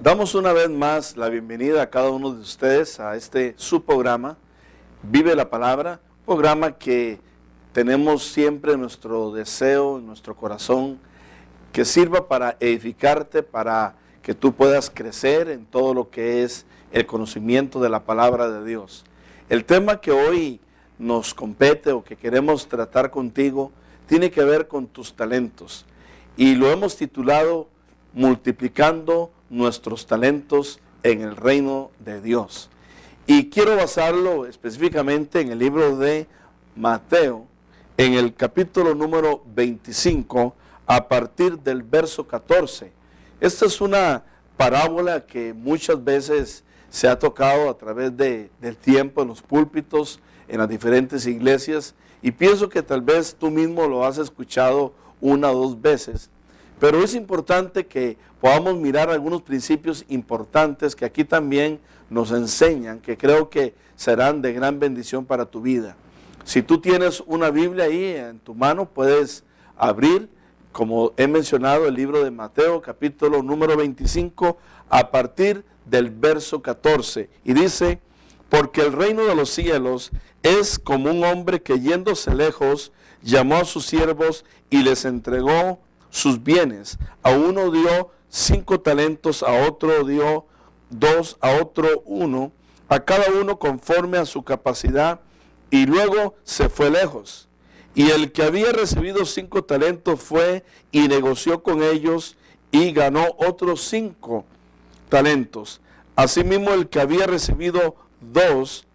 Damos una vez más la bienvenida a cada uno de ustedes a su programa, Vive la Palabra, programa que tenemos siempre nuestro deseo, en nuestro corazón, que sirva para edificarte, para que tú puedas crecer en todo lo que es el conocimiento de la Palabra de Dios. El tema que hoy nos compete o que queremos tratar contigo tiene que ver con tus talentos y lo hemos titulado Multiplicando nuestros talentos en el reino de Dios. Y quiero basarlo específicamente en el libro de Mateo, en el capítulo número 25, a partir del verso 14. Esta es una parábola que muchas veces se ha tocado a través del tiempo en los púlpitos, en las diferentes iglesias, y pienso que tal vez tú mismo lo has escuchado una o dos veces. Pero es importante que podamos mirar algunos principios importantes que aquí también nos enseñan, que creo que serán de gran bendición para tu vida. Si tú tienes una Biblia ahí en tu mano, puedes abrir, como he mencionado, el libro de Mateo, capítulo número 25, a partir del verso 14. Y dice, porque el reino de los cielos es como un hombre que yéndose lejos, llamó a sus siervos y les entregó sus bienes. A uno dio 5 talentos, a otro dio 2, a otro 1, a cada uno conforme a su capacidad, y luego se fue lejos. Y el que había recibido 5 talentos fue y negoció con ellos y ganó otros 5 talentos. Asimismo el que había recibido 2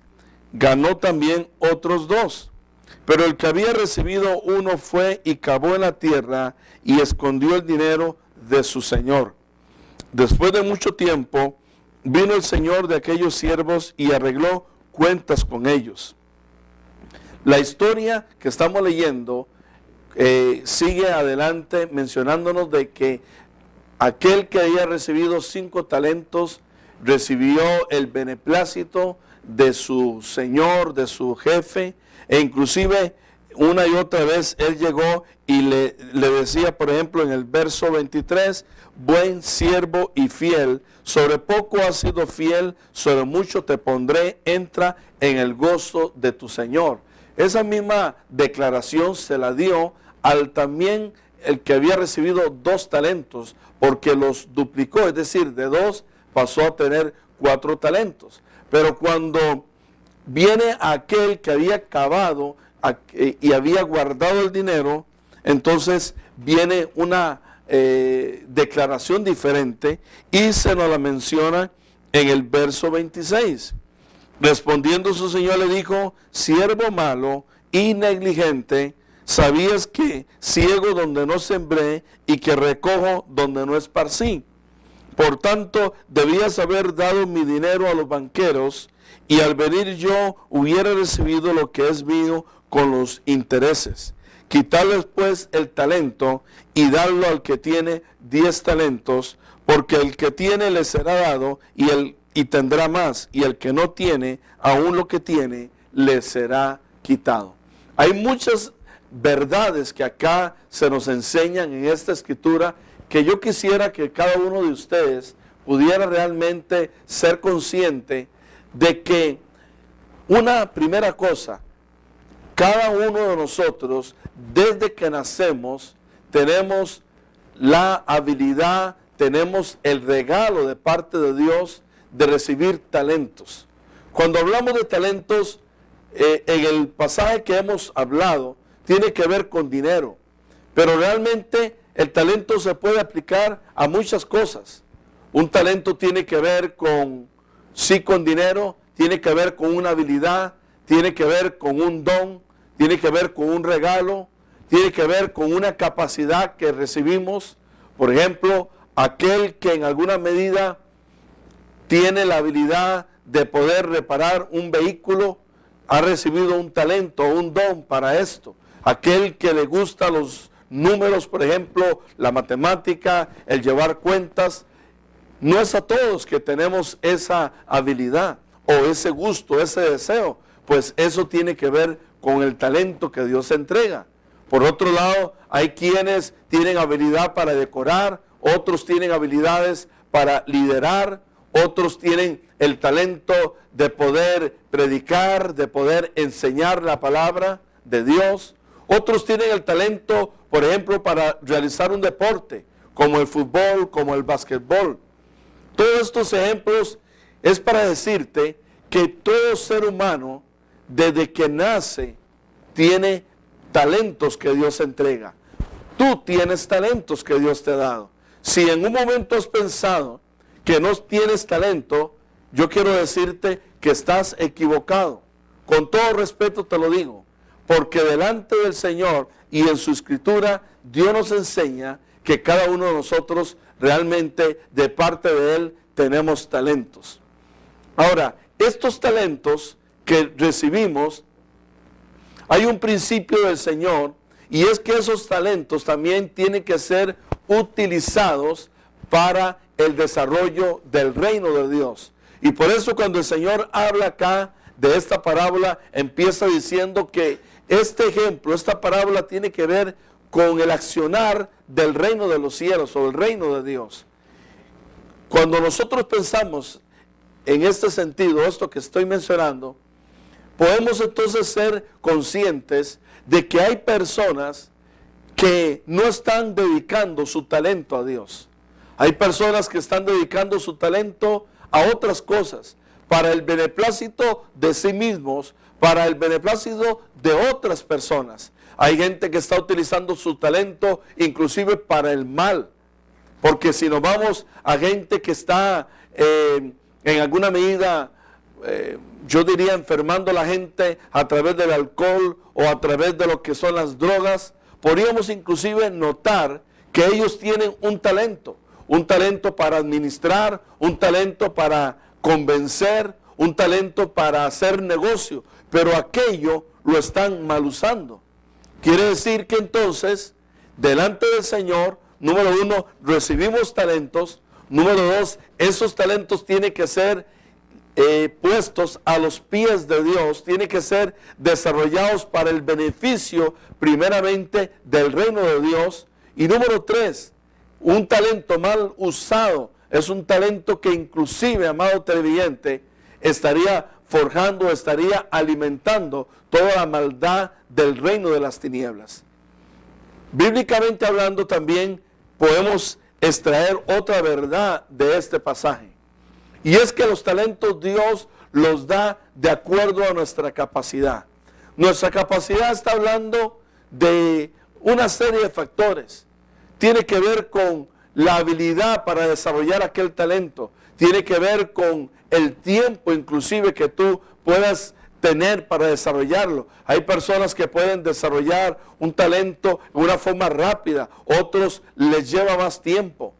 ganó también otros 2. Pero el que había recibido 1 fue y cavó en la tierra y escondió el dinero de su señor. Después de mucho tiempo, vino el señor de aquellos siervos y arregló cuentas con ellos. La historia que estamos leyendo sigue adelante mencionándonos de que aquel que había recibido 5 talentos recibió el beneplácito de su señor, de su jefe, e inclusive una y otra vez él llegó y le decía, por ejemplo, en el verso 23, buen siervo y fiel, sobre poco has sido fiel, sobre mucho te pondré, entra en el gozo de tu Señor. Esa misma declaración se la dio al también el que había recibido 2 talentos, porque los duplicó, es decir, de 2 pasó a tener 4 talentos. Pero cuando viene aquel que había cavado y había guardado el dinero, entonces viene una declaración diferente y se nos la menciona en el verso 26. Respondiendo su señor le dijo, siervo malo y negligente, ¿sabías que ciego donde no sembré y que recojo donde no esparcí? Por tanto, debías haber dado mi dinero a los banqueros, y al venir yo hubiera recibido lo que es mío con los intereses. Quitarles pues el talento y darlo al que tiene 10 talentos, porque el que tiene le será dado y tendrá más, y el que no tiene, aún lo que tiene, le será quitado. Hay muchas verdades que acá se nos enseñan en esta escritura, que yo quisiera que cada uno de ustedes pudiera realmente ser consciente de que una primera cosa, cada uno de nosotros, desde que nacemos, tenemos la habilidad, tenemos el regalo de parte de Dios de recibir talentos. Cuando hablamos de talentos, en el pasaje que hemos hablado, tiene que ver con dinero, pero realmente el talento se puede aplicar a muchas cosas. Un talento tiene que ver con dinero, tiene que ver con una habilidad, tiene que ver con un don, tiene que ver con un regalo, tiene que ver con una capacidad que recibimos. Por ejemplo, aquel que en alguna medida tiene la habilidad de poder reparar un vehículo, ha recibido un talento, un don para esto. Aquel que le gusta los números, por ejemplo, la matemática, el llevar cuentas, no es a todos que tenemos esa habilidad o ese gusto, ese deseo, pues eso tiene que ver con el talento que Dios entrega. Por otro lado, hay quienes tienen habilidad para decorar, otros tienen habilidades para liderar, otros tienen el talento de poder predicar, de poder enseñar la palabra de Dios. Otros tienen el talento, por ejemplo, para realizar un deporte, como el fútbol, como el básquetbol. Todos estos ejemplos es para decirte que todo ser humano, desde que nace, tiene talentos que Dios entrega. Tú tienes talentos que Dios te ha dado. Si en un momento has pensado que no tienes talento, yo quiero decirte que estás equivocado. Con todo respeto te lo digo, porque delante del Señor y en su Escritura, Dios nos enseña que cada uno de nosotros realmente de parte de Él tenemos talentos. Ahora, estos talentos que recibimos, hay un principio del Señor, y es que esos talentos también tienen que ser utilizados para el desarrollo del reino de Dios. Y por eso cuando el Señor habla acá de esta parábola, empieza diciendo que este ejemplo, esta parábola tiene que ver con el accionar del reino de los cielos o el reino de Dios. Cuando nosotros pensamos en este sentido, esto que estoy mencionando, podemos entonces ser conscientes de que hay personas que no están dedicando su talento a Dios. Hay personas que están dedicando su talento a otras cosas, para el beneplácito de sí mismos, para el beneplácito de otras personas. Hay gente que está utilizando su talento inclusive para el mal, porque si nos vamos a gente que está en alguna medida, yo diría, enfermando a la gente a través del alcohol o a través de lo que son las drogas, podríamos inclusive notar que ellos tienen un talento para administrar, un talento para convencer, un talento para hacer negocio, pero aquello lo están mal usando. Quiere decir que entonces, delante del Señor, número uno, recibimos talentos. Número dos, esos talentos tienen que ser puestos a los pies de Dios, tienen que ser desarrollados para el beneficio primeramente del reino de Dios. Y número tres, un talento mal usado es un talento que inclusive, amado televidente, estaría forjando, estaría alimentando toda la maldad del reino de las tinieblas. Bíblicamente hablando también podemos extraer otra verdad de este pasaje. Y es que los talentos Dios los da de acuerdo a nuestra capacidad. Nuestra capacidad está hablando de una serie de factores. Tiene que ver con la habilidad para desarrollar aquel talento. Tiene que ver con el tiempo inclusive que tú puedas tener para desarrollarlo. Hay personas que pueden desarrollar un talento de una forma rápida, otros les lleva más tiempo.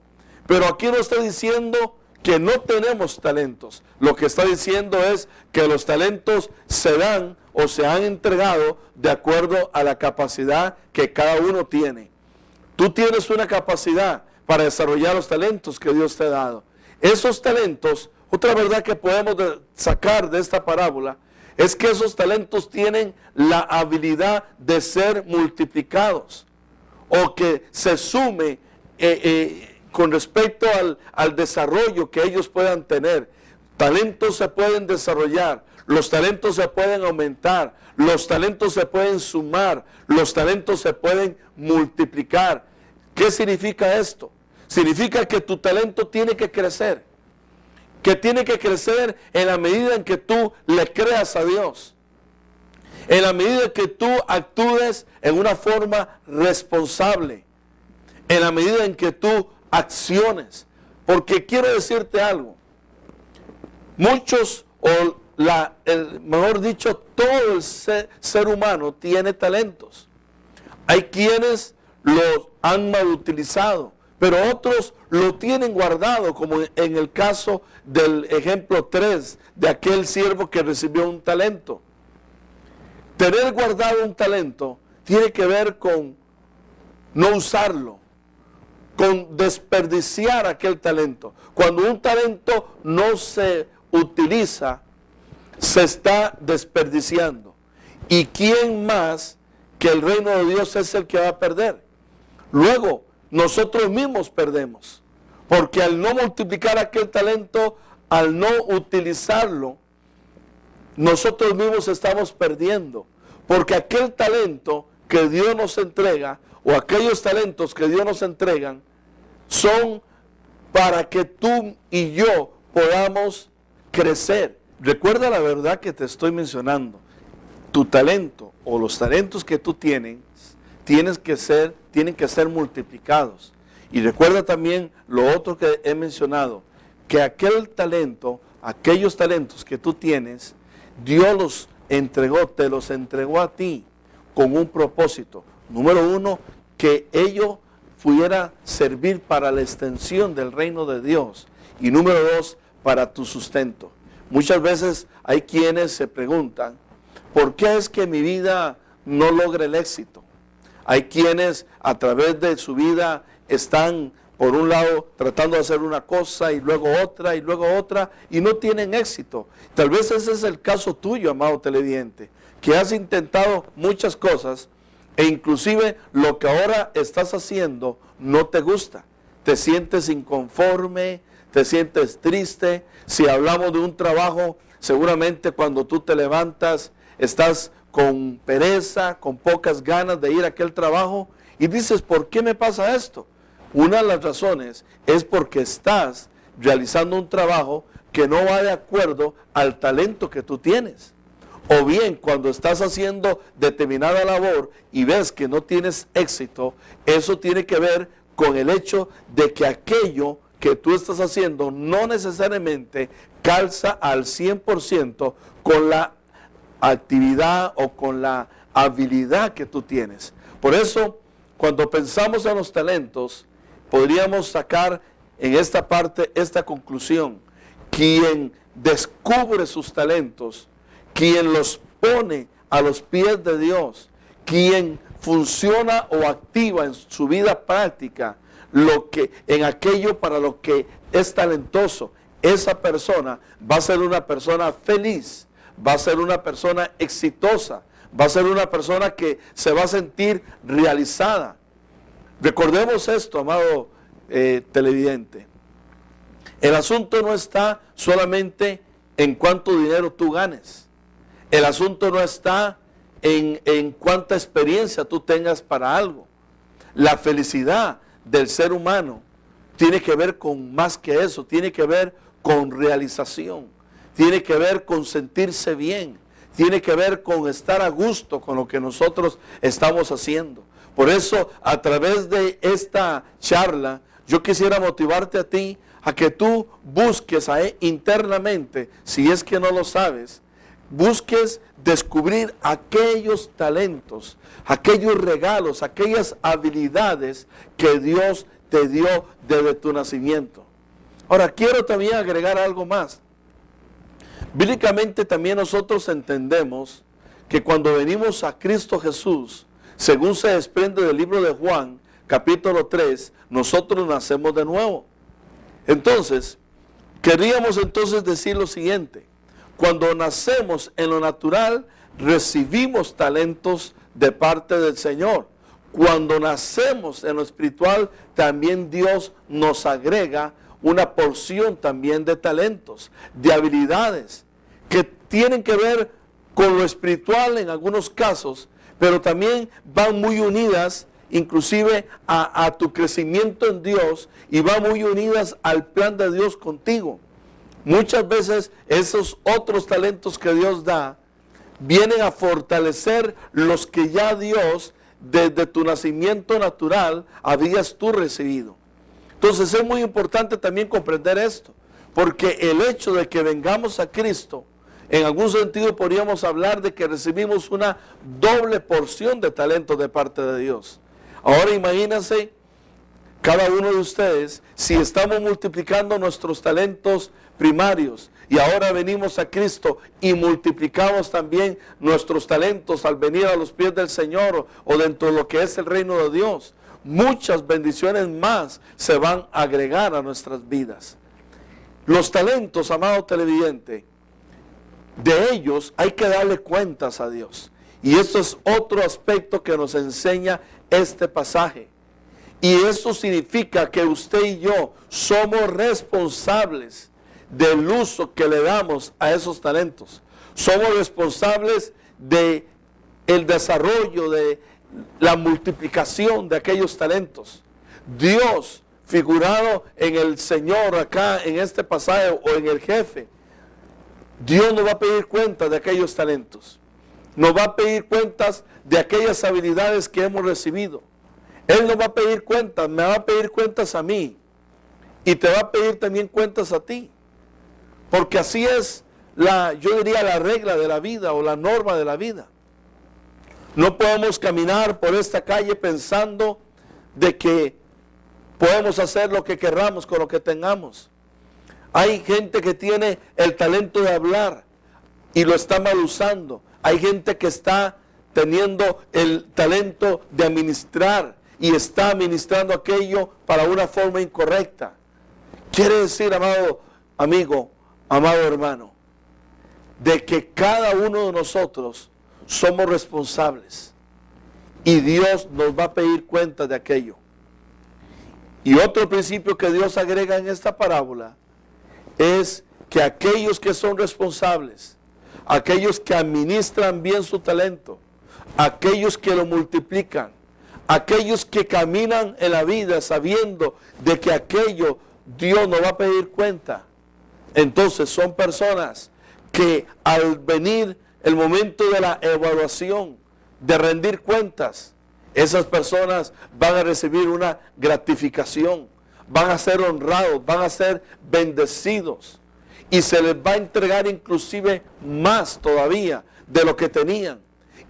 Pero aquí no está diciendo que no tenemos talentos. Lo que está diciendo es que los talentos se dan o se han entregado de acuerdo a la capacidad que cada uno tiene. Tú tienes una capacidad para desarrollar los talentos que Dios te ha dado. Esos talentos, otra verdad que podemos sacar de esta parábola, es que esos talentos tienen la habilidad de ser multiplicados o que se sume con respecto al desarrollo que ellos puedan tener. Talentos se pueden desarrollar, los talentos se pueden aumentar, los talentos se pueden sumar, los talentos se pueden multiplicar. ¿Qué significa esto? Significa que tu talento tiene que crecer, que tiene que crecer en la medida en que tú le creas a Dios, en la medida en que tú actúes en una forma responsable, en la medida en que tú acciones. Porque quiero decirte algo, muchos, mejor dicho, todo el ser humano tiene talentos. Hay quienes los han mal utilizado, pero otros lo tienen guardado, como en el caso del ejemplo 3, de aquel siervo que recibió un talento. Tener guardado un talento tiene que ver con no usarlo, con desperdiciar aquel talento. Cuando un talento no se utiliza, se está desperdiciando. ¿Y quién más que el reino de Dios es el que va a perder? Luego, nosotros mismos perdemos, Porque al no multiplicar aquel talento, al no utilizarlo, nosotros mismos estamos perdiendo. Porque aquel talento que Dios nos entrega, o aquellos talentos que Dios nos entregan, son para que tú y yo podamos crecer. Recuerda la verdad que te estoy mencionando. Tu talento o los talentos que tú tienes, tienen que ser multiplicados. Y recuerda también lo otro que he mencionado, que aquel talento, aquellos talentos que tú tienes, Dios los entregó, te los entregó a ti con un propósito. Número uno, que ello pudiera servir para la extensión del reino de Dios. Y número dos, para tu sustento. Muchas veces hay quienes se preguntan, ¿por qué es que mi vida no logra el éxito? Hay quienes a través de su vida están, por un lado, tratando de hacer una cosa y luego otra y no tienen éxito. Tal vez ese es el caso tuyo, amado televidente, que has intentado muchas cosas e inclusive lo que ahora estás haciendo no te gusta. Te sientes inconforme, te sientes triste. Si hablamos de un trabajo, seguramente cuando tú te levantas estás con pereza, con pocas ganas de ir a aquel trabajo y dices, ¿por qué me pasa esto? Una de las razones es porque estás realizando un trabajo que no va de acuerdo al talento que tú tienes. O bien, cuando estás haciendo determinada labor y ves que no tienes éxito, eso tiene que ver con el hecho de que aquello que tú estás haciendo no necesariamente calza al 100% con la actividad o con la habilidad que tú tienes. Por eso, cuando pensamos en los talentos, podríamos sacar en esta parte esta conclusión: quien descubre sus talentos, quien los pone a los pies de Dios, quien funciona o activa en su vida práctica en aquello para lo que es talentoso, esa persona va a ser una persona feliz, va a ser una persona exitosa, va a ser una persona que se va a sentir realizada. Recordemos esto, amado televidente. El asunto no está solamente en cuánto dinero tú ganes. El asunto no está en cuánta experiencia tú tengas para algo. La felicidad del ser humano tiene que ver con más que eso, tiene que ver con realización, tiene que ver con sentirse bien, tiene que ver con estar a gusto con lo que nosotros estamos haciendo. Por eso, a través de esta charla, yo quisiera motivarte a ti a que tú busques internamente, si es que no lo sabes, busques descubrir aquellos talentos, aquellos regalos, aquellas habilidades que Dios te dio desde tu nacimiento. Ahora, quiero también agregar algo más. Bíblicamente también nosotros entendemos que cuando venimos a Cristo Jesús, según se desprende del libro de Juan, capítulo 3, nosotros nacemos de nuevo. Entonces, queríamos decir lo siguiente: cuando nacemos en lo natural, recibimos talentos de parte del Señor. Cuando nacemos en lo espiritual, también Dios nos agrega una porción también de talentos, de habilidades, que tienen que ver con lo espiritual en algunos casos, pero también van muy unidas inclusive a tu crecimiento en Dios y van muy unidas al plan de Dios contigo. Muchas veces esos otros talentos que Dios da vienen a fortalecer los que ya Dios desde tu nacimiento natural habías tú recibido. Entonces es muy importante también comprender esto, porque el hecho de que vengamos a Cristo, en algún sentido podríamos hablar de que recibimos una doble porción de talento de parte de Dios. Ahora imagínense cada uno de ustedes, si estamos multiplicando nuestros talentos primarios y ahora venimos a Cristo y multiplicamos también nuestros talentos al venir a los pies del Señor o dentro de lo que es el reino de Dios, muchas bendiciones más se van a agregar a nuestras vidas. Los talentos, amado televidente, de ellos hay que darle cuentas a Dios. Y esto es otro aspecto que nos enseña este pasaje. Y eso significa que usted y yo somos responsables del uso que le damos a esos talentos. Somos responsables de el desarrollo, de la multiplicación de aquellos talentos. Dios, figurado en el Señor acá en este pasaje o en el jefe, Dios nos va a pedir cuentas de aquellos talentos. Nos va a pedir cuentas de aquellas habilidades que hemos recibido. Él nos va a pedir cuentas, me va a pedir cuentas a mí. Y te va a pedir también cuentas a ti. Porque así es yo diría la regla de la vida o la norma de la vida. No podemos caminar por esta calle pensando de que podemos hacer lo que querramos con lo que tengamos. Hay gente que tiene el talento de hablar y lo está mal usando. Hay gente que está teniendo el talento de administrar y está administrando aquello para una forma incorrecta. Quiere decir, amado amigo, amado hermano, de que cada uno de nosotros somos responsables y Dios nos va a pedir cuenta de aquello. Y otro principio que Dios agrega en esta parábola es que aquellos que son responsables, aquellos que administran bien su talento, aquellos que lo multiplican, aquellos que caminan en la vida sabiendo de que aquello Dios nos va a pedir cuenta, entonces son personas que al venir el momento de la evaluación, de rendir cuentas, esas personas van a recibir una gratificación, van a ser honrados, van a ser bendecidos y se les va a entregar inclusive más todavía de lo que tenían.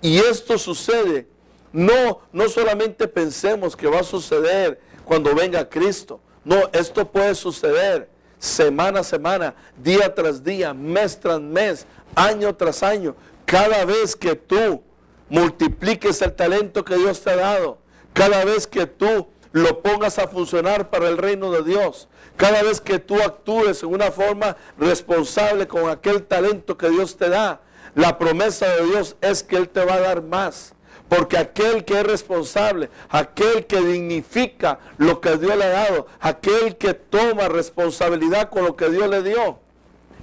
Y esto sucede, no solamente pensemos que va a suceder cuando venga Cristo, no, esto puede suceder semana a semana, día tras día, mes tras mes, año tras año. Cada vez que tú multipliques el talento que Dios te ha dado, cada vez que tú lo pongas a funcionar para el reino de Dios, cada vez que tú actúes en una forma responsable con aquel talento que Dios te da, la promesa de Dios es que Él te va a dar más. Porque aquel que es responsable, aquel que dignifica lo que Dios le ha dado, aquel que toma responsabilidad con lo que Dios le dio,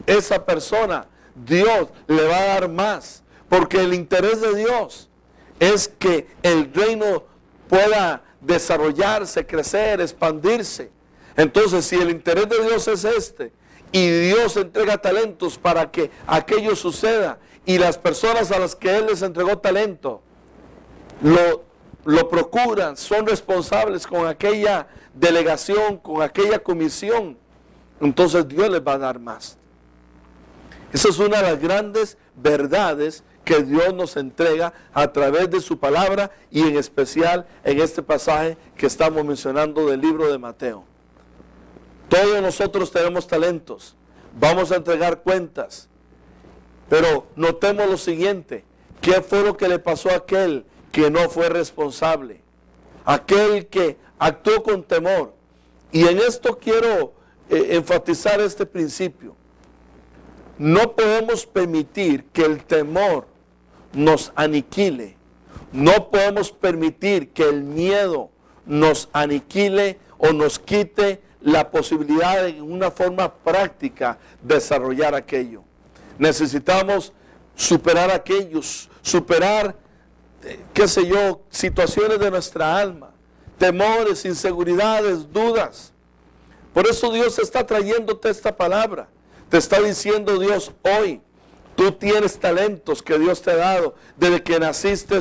esa persona, Dios le va a dar más. Porque el interés de Dios es que el reino pueda desarrollarse, crecer, expandirse. Entonces, si el interés de Dios es este, y Dios entrega talentos para que aquello suceda, y las personas a las que Él les entregó talento, lo procuran, son responsables con aquella delegación, con aquella comisión, entonces Dios les va a dar más. Esa es una de las grandes verdades que Dios nos entrega a través de su palabra y en especial en este pasaje que estamos mencionando del libro de Mateo. Todos nosotros tenemos talentos, vamos a entregar cuentas, pero notemos lo siguiente: ¿qué fue lo que le pasó a aquel que no fue responsable? Aquel que actuó con temor. Y en esto quiero enfatizar este principio. No podemos permitir que el temor nos aniquile. No podemos permitir que el miedo nos aniquile o nos quite la posibilidad de en una forma práctica desarrollar aquello. Necesitamos superar aquellos, superar qué sé yo, situaciones de nuestra alma, temores, inseguridades, dudas. Por eso Dios está trayéndote esta palabra. Te está diciendo Dios hoy, tú tienes talentos que Dios te ha dado desde que naciste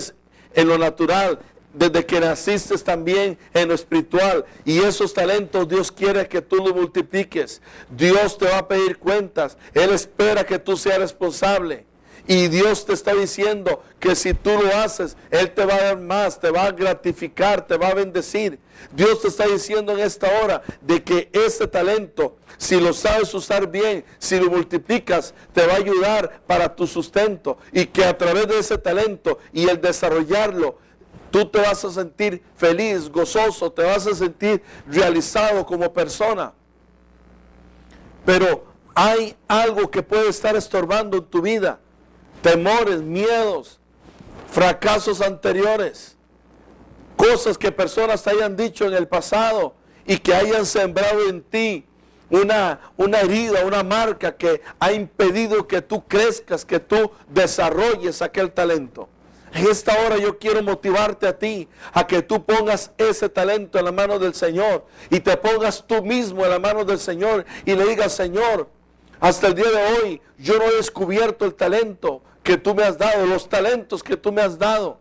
en lo natural, desde que naciste también en lo espiritual. Y esos talentos Dios quiere que tú los multipliques. Dios te va a pedir cuentas. Él espera que tú seas responsable. Y Dios te está diciendo que si tú lo haces, Él te va a dar más, te va a gratificar, te va a bendecir. Dios te está diciendo en esta hora de que ese talento, si lo sabes usar bien, si lo multiplicas, te va a ayudar para tu sustento. Y que a través de ese talento y el desarrollarlo, tú te vas a sentir feliz, gozoso, te vas a sentir realizado como persona. Pero hay algo que puede estar estorbando en tu vida. Temores, miedos, fracasos anteriores. cosas que personas te hayan dicho en el pasado y que hayan sembrado en ti una herida, una marca que ha impedido que tú crezcas, que tú desarrolles aquel talento. En esta hora yo quiero motivarte a ti, a que tú pongas ese talento en la mano del Señor y te pongas tú mismo en la mano del Señor y le digas: Señor, hasta el día de hoy yo no he descubierto el talento que tú me has dado, los talentos que tú me has dado.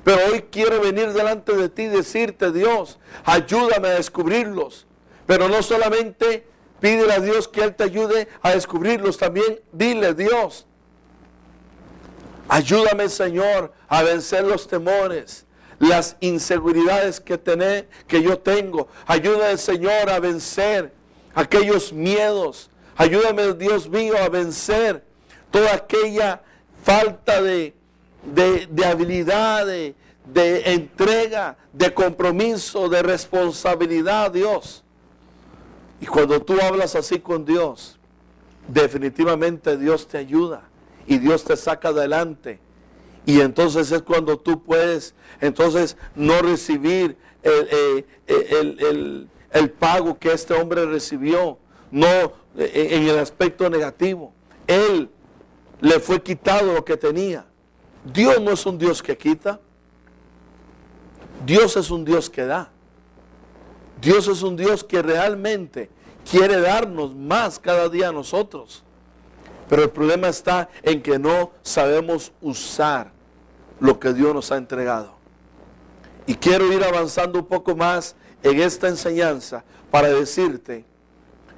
Pero hoy quiero venir delante de ti y decirte: Dios, ayúdame a descubrirlos. Pero no solamente pídele a Dios que Él te ayude a descubrirlos, también dile: Dios, ayúdame, Señor, a vencer los temores, las inseguridades que yo tengo. Ayúdame, Señor, a vencer aquellos miedos. Ayúdame, Dios mío, a vencer toda aquella falta de habilidad, de entrega, de compromiso, de responsabilidad, Dios. Y cuando tú hablas así con Dios, definitivamente Dios te ayuda y Dios te saca adelante. Y entonces es cuando tú puedes entonces no recibir el pago que este hombre recibió, no en el aspecto negativo. Él le fue quitado lo que tenía. Dios no es un Dios que quita. Dios es un Dios que da. Dios es un Dios que realmente quiere darnos más cada día a nosotros. Pero el problema está en que no sabemos usar lo que Dios nos ha entregado. Y quiero ir avanzando un poco más en esta enseñanza para decirte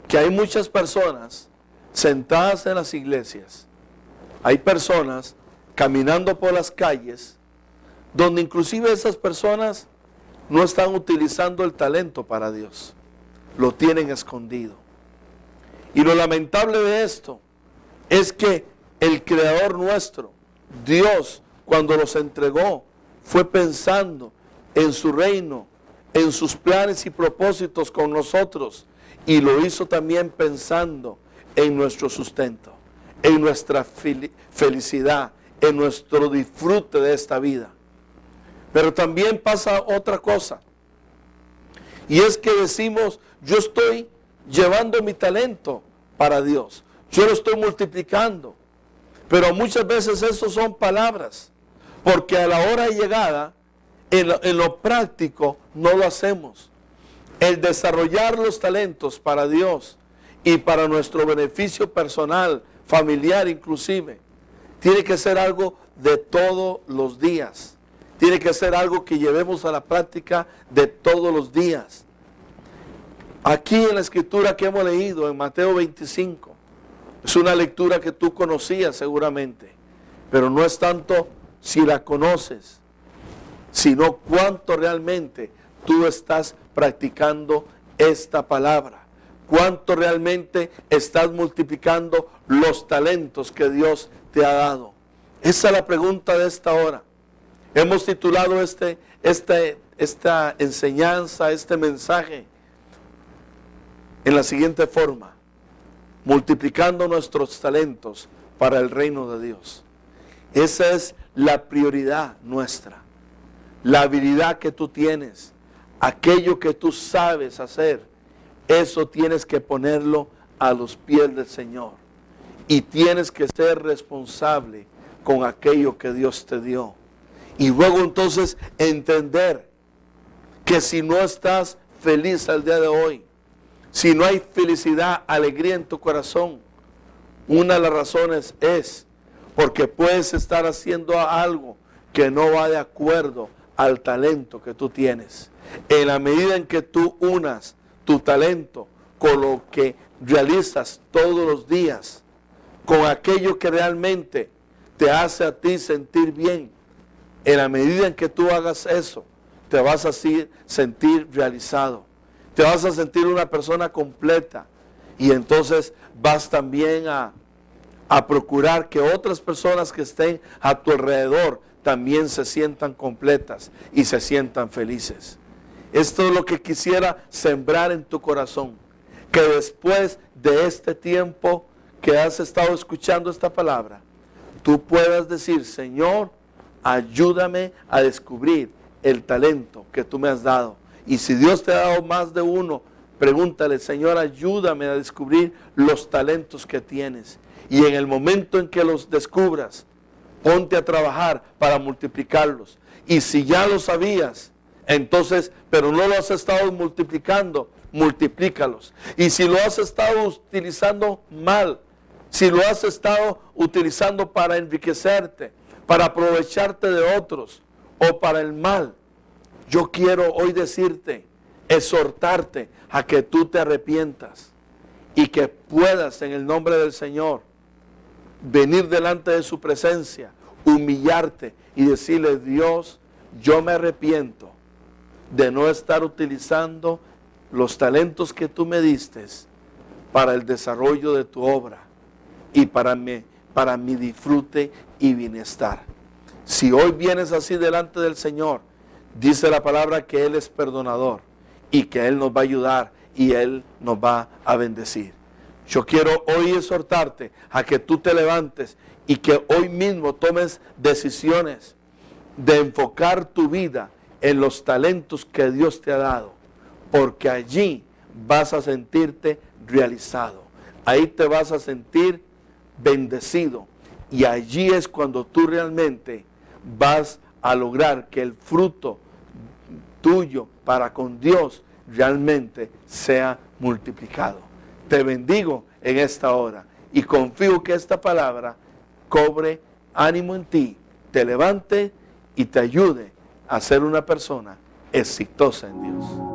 que hay muchas personas sentadas en las iglesias. Hay personas caminando por las calles donde inclusive esas personas no están utilizando el talento para Dios. Lo tienen escondido. Y lo lamentable de esto es que el Creador nuestro, Dios, cuando los entregó, fue pensando en su reino, en sus planes y propósitos con nosotros. Y lo hizo también pensando en nuestro sustento, en nuestra felicidad, en nuestro disfrute de esta vida. Pero también pasa otra cosa. Y es que decimos: yo estoy llevando mi talento para Dios. Yo lo estoy multiplicando. Pero muchas veces eso son palabras. Porque a la hora de llegada, en lo práctico, no lo hacemos. El desarrollar los talentos para Dios y para nuestro beneficio personal, familiar inclusive, tiene que ser algo de todos los días. Tiene que ser algo que llevemos a la práctica de todos los días. Aquí en la escritura que hemos leído en Mateo 25, es una lectura que tú conocías seguramente, pero no es tanto si la conoces, sino cuánto realmente tú estás practicando esta palabra, cuánto realmente estás multiplicando los talentos que Dios te ha dado. Esa es la pregunta de esta hora. Hemos titulado esta enseñanza, este mensaje, en la siguiente forma: multiplicando nuestros talentos para el reino de Dios. Esa es la prioridad nuestra. La habilidad que tú tienes, aquello que tú sabes hacer, eso tienes que ponerlo a los pies del Señor. Y tienes que ser responsable con aquello que Dios te dio. Y luego entonces entender que si no estás feliz al día de hoy, si no hay felicidad, alegría en tu corazón, una de las razones es porque puedes estar haciendo algo que no va de acuerdo al talento que tú tienes. En la medida en que tú unas tu talento con lo que realizas todos los días, con aquello que realmente te hace a ti sentir bien, en la medida en que tú hagas eso, te vas a sentir realizado. Te vas a sentir una persona completa. Y entonces vas también a procurar que otras personas que estén a tu alrededor también se sientan completas y se sientan felices. Esto es lo que quisiera sembrar en tu corazón. Que después de este tiempo que has estado escuchando esta palabra, tú puedas decir: Señor, ayúdame a descubrir el talento que tú me has dado. Y si Dios te ha dado más de uno, pregúntale, Señor, ayúdame a descubrir los talentos que tienes. Y en el momento en que los descubras, ponte a trabajar para multiplicarlos. Y si ya lo sabías, entonces, pero no lo has estado multiplicando, multiplícalos. Y si lo has estado utilizando mal, si lo has estado utilizando para enriquecerte, para aprovecharte de otros o para el mal, yo quiero hoy decirte, exhortarte a que tú te arrepientas y que puedas en el nombre del Señor venir delante de su presencia, humillarte y decirle, Dios, yo me arrepiento de no estar utilizando los talentos que tú me diste para el desarrollo de tu obra y para mi disfrute y bienestar. Si hoy vienes así delante del Señor, dice la palabra que Él es perdonador y que Él nos va a ayudar y Él nos va a bendecir. Yo quiero hoy exhortarte a que tú te levantes y que hoy mismo tomes decisiones de enfocar tu vida en los talentos que Dios te ha dado, porque allí vas a sentirte realizado, ahí te vas a sentir bendecido y allí es cuando tú realmente vas a lograr que el fruto tuyo para con Dios realmente sea multiplicado. Te bendigo en esta hora y confío que esta palabra cobre ánimo en ti, te levante y te ayude a ser una persona exitosa en Dios.